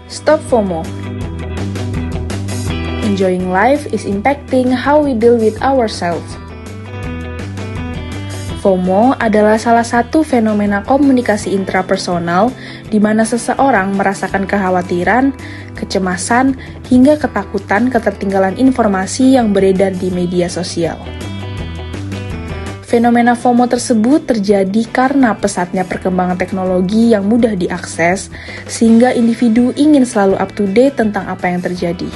Stop FOMO. Enjoying life is impacting how we deal with ourselves. FOMO adalah salah satu fenomena komunikasi intrapersonal di mana seseorang merasakan kekhawatiran, kecemasan, hingga ketakutan ketertinggalan informasi yang beredar di media sosial. Fenomena FOMO tersebut terjadi karena pesatnya perkembangan teknologi yang mudah diakses, sehingga individu ingin selalu up to date tentang apa yang terjadi.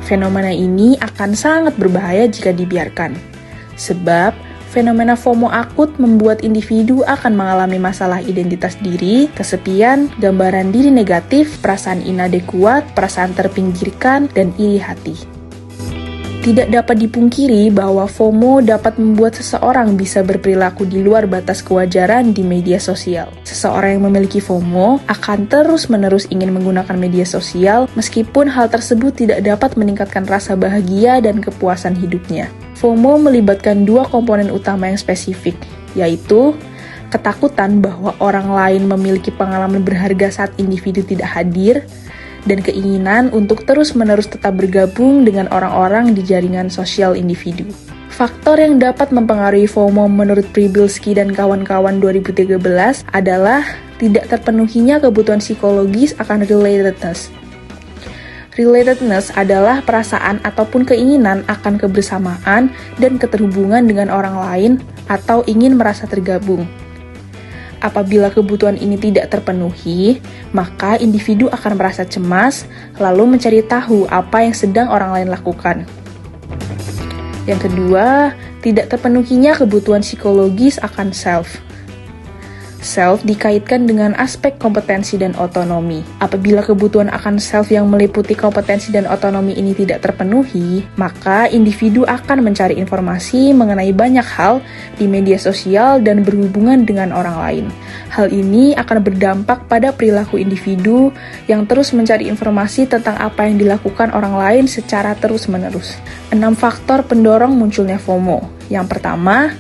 Fenomena ini akan sangat berbahaya jika dibiarkan, sebab fenomena FOMO akut membuat individu akan mengalami masalah identitas diri, kesepian, gambaran diri negatif, perasaan inadekuat, perasaan terpinggirkan, dan iri hati. Tidak dapat dipungkiri bahwa FOMO dapat membuat seseorang bisa berperilaku di luar batas kewajaran di media sosial. Seseorang yang memiliki FOMO akan terus-menerus ingin menggunakan media sosial meskipun hal tersebut tidak dapat meningkatkan rasa bahagia dan kepuasan hidupnya. FOMO melibatkan dua komponen utama yang spesifik, yaitu ketakutan bahwa orang lain memiliki pengalaman berharga saat individu tidak hadir, dan keinginan untuk terus-menerus tetap bergabung dengan orang-orang di jaringan sosial individu. Faktor yang dapat mempengaruhi FOMO menurut Przybylski dan kawan-kawan 2013 adalah tidak terpenuhinya kebutuhan psikologis akan relatedness. Relatedness adalah perasaan ataupun keinginan akan kebersamaan dan keterhubungan dengan orang lain atau ingin merasa tergabung. Apabila kebutuhan ini tidak terpenuhi, maka individu akan merasa cemas, lalu mencari tahu apa yang sedang orang lain lakukan. Yang kedua, tidak terpenuhinya kebutuhan psikologis akan self. Self dikaitkan dengan aspek kompetensi dan otonomi. Apabila kebutuhan akan self yang meliputi kompetensi dan otonomi ini tidak terpenuhi, maka individu akan mencari informasi mengenai banyak hal di media sosial dan berhubungan dengan orang lain. Hal ini akan berdampak pada perilaku individu yang terus mencari informasi tentang apa yang dilakukan orang lain secara terus-menerus. 6 faktor pendorong munculnya FOMO. Yang pertama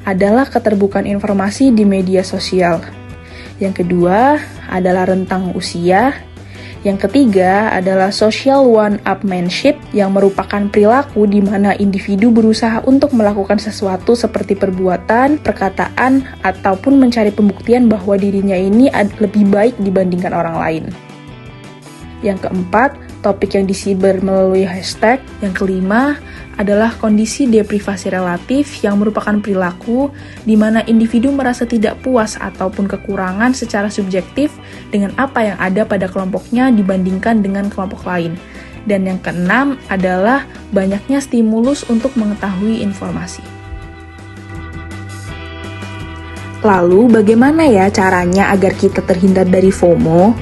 adalah keterbukaan informasi di media sosial. Yang kedua adalah rentang usia. Yang ketiga adalah social one-upmanship yang merupakan perilaku di mana individu berusaha untuk melakukan sesuatu seperti perbuatan, perkataan, ataupun mencari pembuktian bahwa dirinya ini lebih baik dibandingkan orang lain. Yang keempat, topik yang disibar melalui hashtag. Yang kelima adalah kondisi deprivasi relatif yang merupakan perilaku di mana individu merasa tidak puas ataupun kekurangan secara subjektif dengan apa yang ada pada kelompoknya dibandingkan dengan kelompok lain. Dan yang keenam adalah banyaknya stimulus untuk mengetahui informasi. Lalu bagaimana ya caranya agar kita terhindar dari FOMO?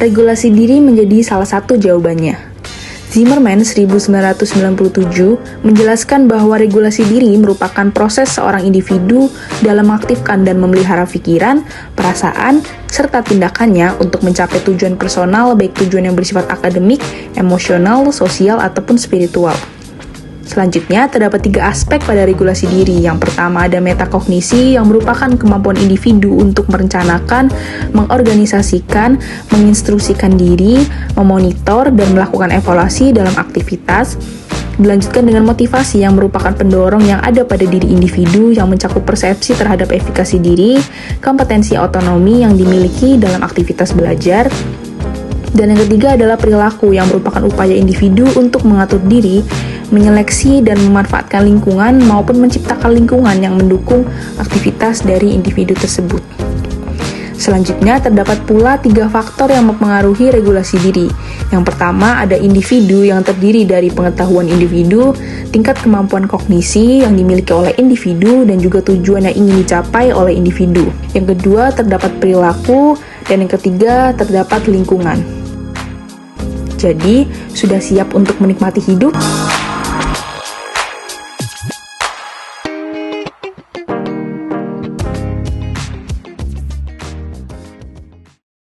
Regulasi diri menjadi salah satu jawabannya. Zimmerman 1997 menjelaskan bahwa regulasi diri merupakan proses seorang individu dalam mengaktifkan dan memelihara pikiran, perasaan, serta tindakannya untuk mencapai tujuan personal baik tujuan yang bersifat akademik, emosional, sosial, ataupun spiritual. Selanjutnya, terdapat 3 aspek pada regulasi diri. Yang pertama ada metakognisi yang merupakan kemampuan individu untuk merencanakan, mengorganisasikan, menginstruksikan diri, memonitor, dan melakukan evaluasi dalam aktivitas. Dilanjutkan dengan motivasi yang merupakan pendorong yang ada pada diri individu yang mencakup persepsi terhadap efikasi diri, kompetensi otonomi yang dimiliki dalam aktivitas belajar. Dan yang ketiga adalah perilaku yang merupakan upaya individu untuk mengatur diri, menyeleksi dan memanfaatkan lingkungan maupun menciptakan lingkungan yang mendukung aktivitas dari individu tersebut. Selanjutnya, terdapat pula 3 faktor yang mempengaruhi regulasi diri. Yang pertama, ada individu yang terdiri dari pengetahuan individu, tingkat kemampuan kognisi yang dimiliki oleh individu, dan juga tujuan yang ingin dicapai oleh individu. Yang kedua, terdapat perilaku, dan yang ketiga, terdapat lingkungan. Jadi, sudah siap untuk menikmati hidup?